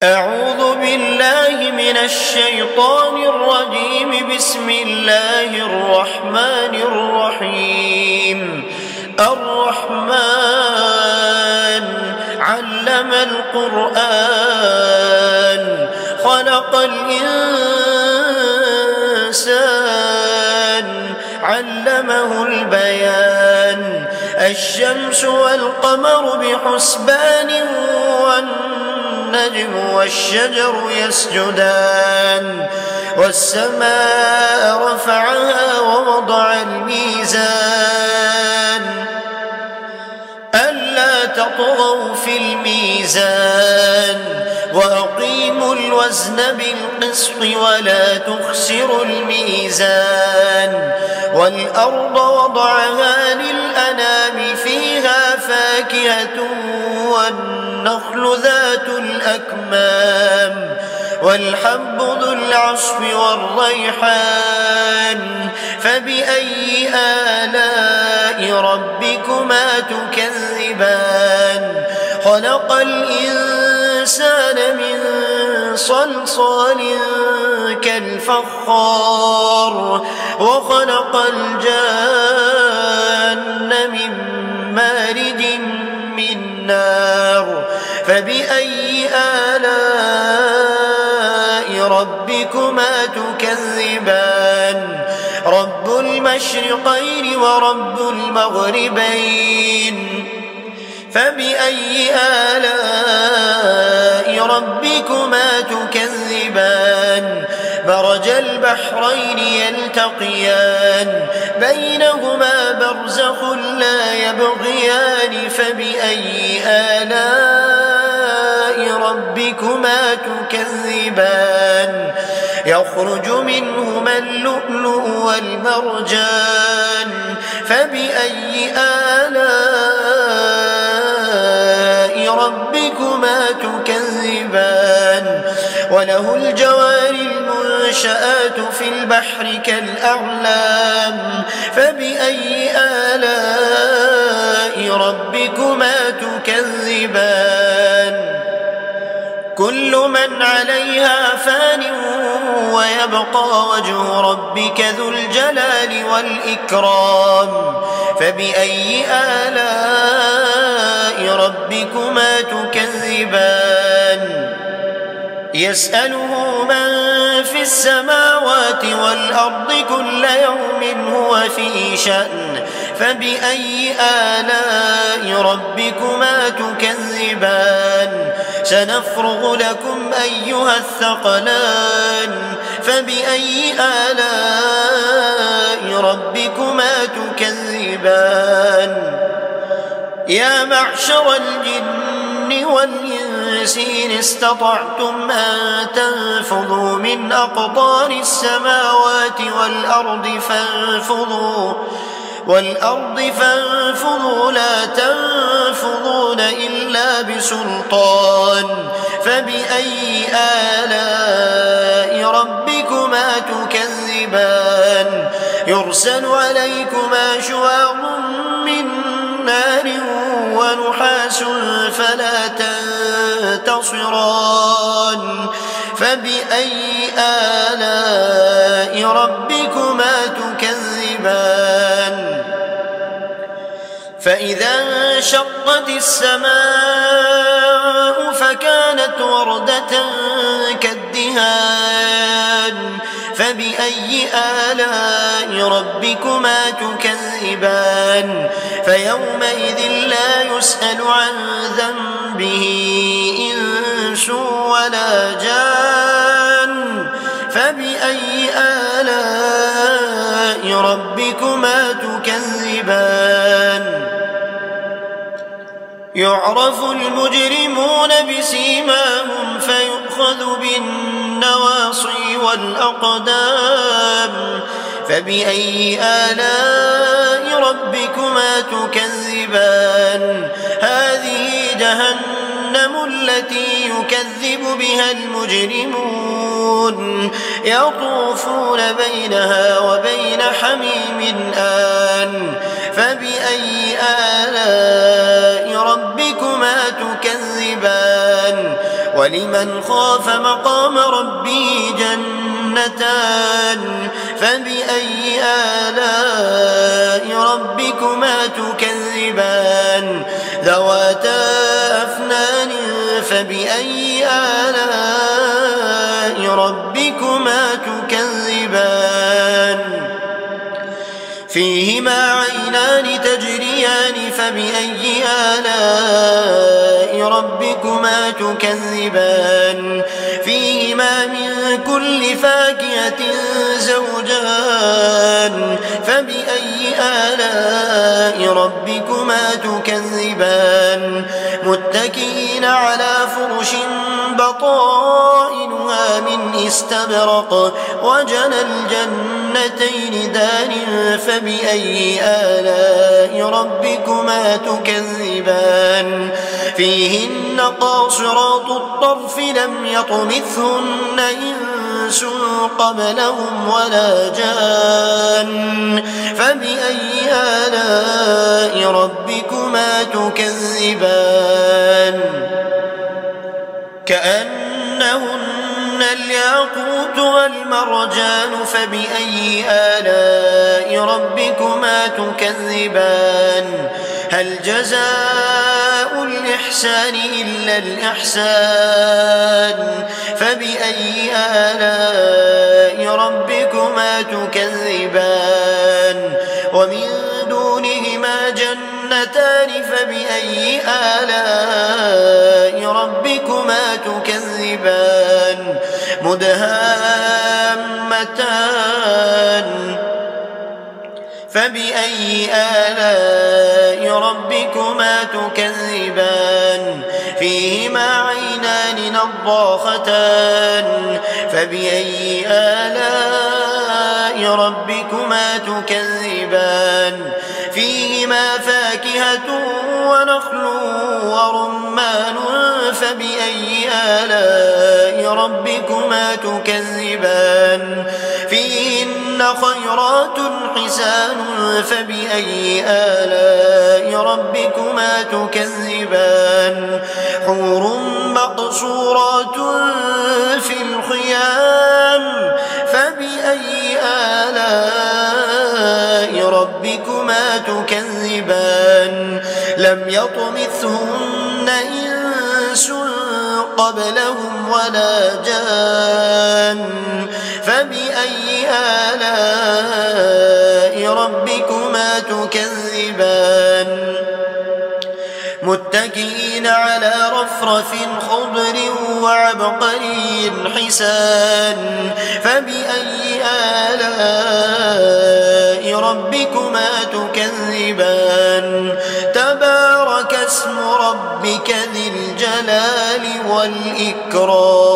أعوذ بالله من الشيطان الرجيم. بسم الله الرحمن الرحيم. الرحمن علم القرآن خلق الإنسان علمه البيان. الشمس والقمر بحسبان والنجم والشجر يسجدان. والسماء رفعها ووضع الميزان ألا تطغوا في الميزان وأقيموا الوزن بالقسط ولا تخسروا الميزان. والأرض وضعها للأنام فيها فاكهة والنخل ذات الأكمام والحب ذو العصف والريحان. فبأي آلاء ربكما تكذبان؟ خلق الإنسان من صلصال كالفخار وخلق الجان من مارج من نار. فبأي آلاء ربكما تكذبان؟ رب المشرقين ورب المغربين. فبأي آلاء ربكما تكذبان؟ مرج البحرين يلتقيان بينهما برزخ لا يبغيان. فبأي آلاء ربكما تكذبان؟ يخرج منهما اللؤلؤ والمرجان. فبأي آلاء ربكما تكذبان؟ وله الجوار المنشآت في البحر كالأعلام. فبأي آلاء ربكما تكذبان؟ كل من عليها فان ويبقى وجه ربك ذو الجلال والإكرام. فبأي آلاء ربكما تكذبان؟ يسأله من في السماوات والأرض كل يوم هو في شأن. فبأي آلاء ربكما تكذبان؟ سنفرغ لكم أيها الثقلان. فبأي آلاء ربكما تكذبان؟ يا معشر الجن والإنس إن استطعتم أن تنفذوا من أقطار السماوات والأرض فانفذوا لا تنفذون إلا بسلطان. فبأي آلاء ربكما تكذبان؟ يرسل عليكما شواظ من نار ونحاس فلا تنتصران. فبأي آلاء ربكما تكذبان؟ فإذا انشقت السماء فكانت وردة كالدهان. فبأي آلاء ربكما تكذبان؟ فيومئذ لا يسأل عن ذنبه إنس ولا جان. فبأي آلاء ربكما تكذبان؟ يعرف المجرمون بسيماهم فيؤخذ بالنواصي والأقدام. فبأي آلاء ربكما تكذبان؟ هذه جهنم التي يكذب بها المجرمون يطوفون بينها وبين حميم آن. فبأي آلاء ربكما تكذبان؟ ولمن خاف مقام ربه جنتان فبأي آلاء ربكما تكذبان ذواتا أفنان فبأي آلاء ربكما تكذبان فيهما عينان تجريان فبأي آلاء ربكما تكذبان فيهما من كل فاكهة زوجان فبأي آلاء ربكما تكذبان متكئين على فرش بطائنها من استبرق وجنى الجنتين دان فبأي آلاء ربكما تكذبان فيهن قاصرات الطرف لم يطمثهن إنس قبلهم ولا جان فبأي آلاء ربكما تكذبان كأنهن الياقوت والمرجان فبأي آلاء ربكما تكذبان هل جزاء الإحسان إلا الإحسان فبأي آلاء ربكما تكذبان ومن دونهما جنتان فبأي آلاء ربكما تكذبان مدهامتان فبأي آلاء ربكما تكذبان فيهما عينان نضاختان فبأي آلاء ربكما تكذبان فيهما فاكهة ونخل ورمان فبأي آلاء ربكما تكذبان فيهن خيرات حسان فبأي آلاء ربكما تكذبان حور مقصورات في الخيام فبأي آلاء ربكما تكذبان لم يطمثهن إنس قبلهم ولا جان فبأي آلاء ربكما تكذبان متكئين على رفرف خضر وعبقري حسان فبأي آلاء ربكما تكذبان تبارك اسم ربك ذي الجلال والإكرام